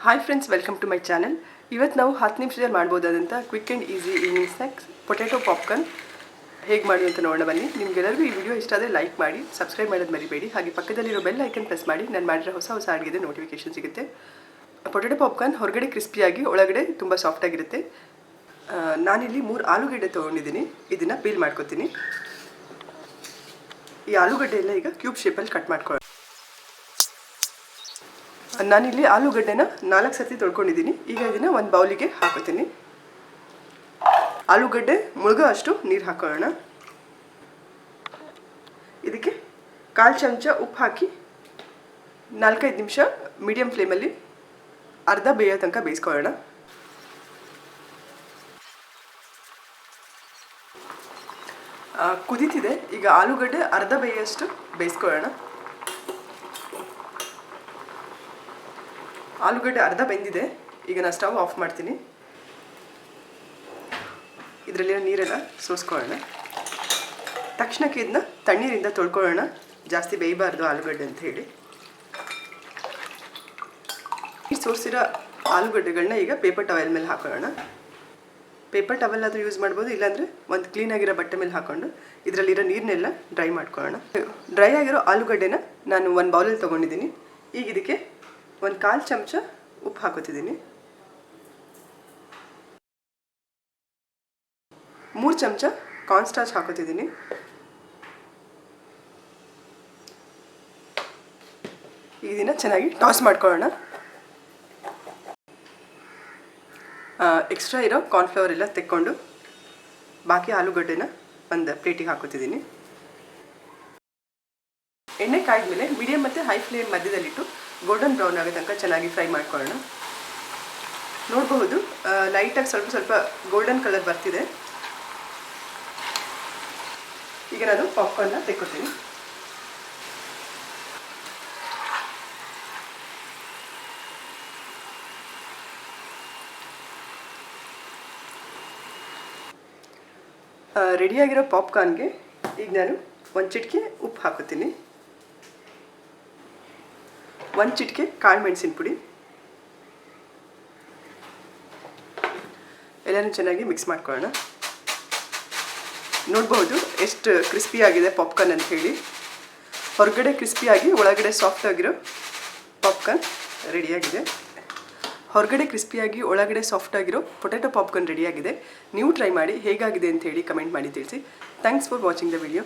Hi friends, welcome to my channel. ಇವತ್ತು ನಾವು 10 ನಿಮಿಷದಲ್ಲಿ ಮಾಡ್ಬೋದಾದಂಥ quick and easy evening snacks potato popcorn ಹೇಗೆ ಮಾಡಿ ಅಂತ ನೋಡೋಣ ಬನ್ನಿ. ನಿಮಗೆಲ್ಲರಿಗೂ ಈ ವಿಡಿಯೋ ಇಷ್ಟ ಆದರೆ ಲೈಕ್ ಮಾಡಿ, ಸಬ್ಸ್ಕ್ರೈಬ್ ಮಾಡೋದು ಮರಿಬೇಡಿ. ಹಾಗೆ ಪಕ್ಕದಲ್ಲಿರೋ ಬೆಲ್ ಐಕನ್ ಪ್ರೆಸ್ ಮಾಡಿ ನಾನು ಮಾಡಿರೋ ಹೊಸ ಅಡುಗೆದು ನೋಟಿಫಿಕೇಶನ್ ಸಿಗುತ್ತೆ. ಪೊಟ್ಯಾಟೊ ಪಾಪ್ಕಾರ್ನ್ ಹೊರಗಡೆ ಕ್ರಿಸ್ಪಿಯಾಗಿ ಒಳಗಡೆ ತುಂಬ ಸಾಫ್ಟಾಗಿರುತ್ತೆ. ನಾನಿಲ್ಲಿ 3 ಆಲೂಗಡ್ಡೆ ತೊಗೊಂಡಿದ್ದೀನಿ. ಇದನ್ನು ಪೀಲ್ ಮಾಡ್ಕೊತೀನಿ. ಈ ಆಲೂಗಡ್ಡೆ ಎಲ್ಲ ಈಗ ಕ್ಯೂಬ್ ಶೇಪಲ್ಲಿ ಕಟ್ ಮಾಡ್ಕೊಳ್ಳೋಣ. ನಾನಿಲ್ಲಿ ಆಲೂಗಡ್ಡೆನ 4 ಸರ್ತಿ ತೊಳ್ಕೊಂಡಿದ್ದೀನಿ. ಈಗ ಇದನ್ನು ಒಂದು ಬೌಲಿಗೆ ಹಾಕೋತೀನಿ. ಆಲೂಗಡ್ಡೆ ಮುಳುಗೋ ಅಷ್ಟು ನೀರು ಹಾಕೊಳ್ಳೋಣ. ಇದಕ್ಕೆ 1/4 ಚಮಚ ಉಪ್ಪು ಹಾಕಿ 4-5 ನಿಮಿಷ ಮೀಡಿಯಮ್ ಫ್ಲೇಮಲ್ಲಿ ಅರ್ಧ ಬೇಯೋ ತನಕ ಬೇಯಿಸ್ಕೊಳ್ಳೋಣ. ಕುದೀತಿದೆ. ಈಗ ಆಲೂಗಡ್ಡೆ ಅರ್ಧ ಬೇಯೋಷ್ಟು ಬೇಯಿಸ್ಕೊಳ್ಳೋಣ. ಆಲೂಗಡ್ಡೆ ಅರ್ಧ ಬೆಂದಿದೆ. ಈಗ ನಾನು ಸ್ಟವ್ ಆಫ್ ಮಾಡ್ತೀನಿ. ಇದರಲ್ಲಿರೋ ನೀರೆಲ್ಲ ಸೋಸ್ಕೊಳ್ಳೋಣ. ತಕ್ಷಣಕ್ಕೆ ಇದನ್ನ ತಣ್ಣೀರಿಂದ ತೊಳ್ಕೊಳ್ಳೋಣ. ಜಾಸ್ತಿ ಬೇಯಬಾರ್ದು ಆಲೂಗಡ್ಡೆ ಅಂತ ಹೇಳಿ. ಈ ಸೋಸಿರೋ ಆಲೂಗಡ್ಡೆಗಳನ್ನ ಈಗ ಪೇಪರ್ ಟವೆಲ್ ಮೇಲೆ ಹಾಕೊಳ್ಳೋಣ. ಪೇಪರ್ ಟವೆಲ್ ಆದರೂ ಯೂಸ್ ಮಾಡ್ಬೋದು, ಇಲ್ಲಾಂದರೆ ಒಂದು ಕ್ಲೀನಾಗಿರೋ ಬಟ್ಟೆ ಮೇಲೆ ಹಾಕ್ಕೊಂಡು ಇದರಲ್ಲಿರೋ ನೀರನ್ನೆಲ್ಲ ಡ್ರೈ ಮಾಡ್ಕೊಳ್ಳೋಣ. ಡ್ರೈ ಆಗಿರೋ ಆಲೂಗಡ್ಡೆನ ನಾನು ಒಂದು ಬೌಲಲ್ಲಿ ತೊಗೊಂಡಿದ್ದೀನಿ. ಈಗ ಇದಕ್ಕೆ 1/4 ಚಮಚ ಉಪ್ಪು ಹಾಕೋತಿದ್ದೀನಿ. 3 ಚಮಚ ಕಾರ್ನ್ಸ್ಟಾರ್ಚ್ ಹಾಕೋತಿದ್ದೀನಿ. ಇದನ್ನು ಚೆನ್ನಾಗಿ ಟಾಸ್ ಮಾಡ್ಕೊಳ್ಳೋಣ. ಎಕ್ಸ್ಟ್ರಾ ಇರೋ ಕಾರ್ನ್ಫ್ಲವರ್ ಎಲ್ಲ ತೆಕ್ಕೊಂಡು ಬಾಕಿ ಆಲೂಗಡ್ಡೆನ ಒಂದು ಪ್ಲೇಟಿಗೆ ಹಾಕೋತಿದ್ದೀನಿ. ಎಣ್ಣೆ ಕಾಯ್ದ್ಮೇಲೆ ಮೀಡಿಯಮ್ ಮತ್ತು ಹೈ ಫ್ಲೇಮ್ ಮಧ್ಯದಲ್ಲಿಟ್ಟು ಗೋಲ್ಡನ್ ಬ್ರೌನ್ ಆಗೋ ತನಕ ಚೆನ್ನಾಗಿ ಫ್ರೈ ಮಾಡ್ಕೊಳ್ಳೋಣ. ನೋಡಬಹುದು, ಲೈಟಾಗಿ ಸ್ವಲ್ಪ ಗೋಲ್ಡನ್ ಕಲರ್ ಬರ್ತಿದೆ. ಈಗ ನಾನು ಪಾಪ್ಕಾರ್ನ್ನ ತೆಕ್ಕೊತೀನಿ. ರೆಡಿಯಾಗಿರೋ ಪಾಪ್ಕಾರ್ನ್ಗೆ ಈಗ ನಾನು ಒಂದು ಚಿಟಿಕೆ ಉಪ್ಪು ಹಾಕೋತೀನಿ. 1 ಚಿಟಿಕೆ ಕಾಳು ಮೆಣಸಿನ ಪುಡಿ. ಎಲ್ಲನೂ ಚೆನ್ನಾಗಿ ಮಿಕ್ಸ್ ಮಾಡ್ಕೊಳ್ಳೋಣ. ನೋಡ್ಬೋದು ಎಷ್ಟು ಕ್ರಿಸ್ಪಿಯಾಗಿದೆ ಪಾಪ್ಕಾರ್ನ್ ಅಂತ ಹೇಳಿ. ಹೊರಗಡೆ ಕ್ರಿಸ್ಪಿಯಾಗಿ ಒಳಗಡೆ ಸಾಫ್ಟ್ ಆಗಿರೋ ಪಾಪ್ಕಾರ್ನ್ ರೆಡಿಯಾಗಿದೆ. ಹೊರಗಡೆ ಕ್ರಿಸ್ಪಿಯಾಗಿ ಒಳಗಡೆ ಸಾಫ್ಟ್ ಆಗಿರೋ ಪೊಟ್ಯಾಟೊ ಪಾಪ್ಕಾರ್ನ್ ರೆಡಿಯಾಗಿದೆ. ನೀವು ಟ್ರೈ ಮಾಡಿ ಹೇಗಾಗಿದೆ ಅಂತ ಹೇಳಿ ಕಮೆಂಟ್ ಮಾಡಿ ತಿಳಿಸಿ. Thanks for watching the video.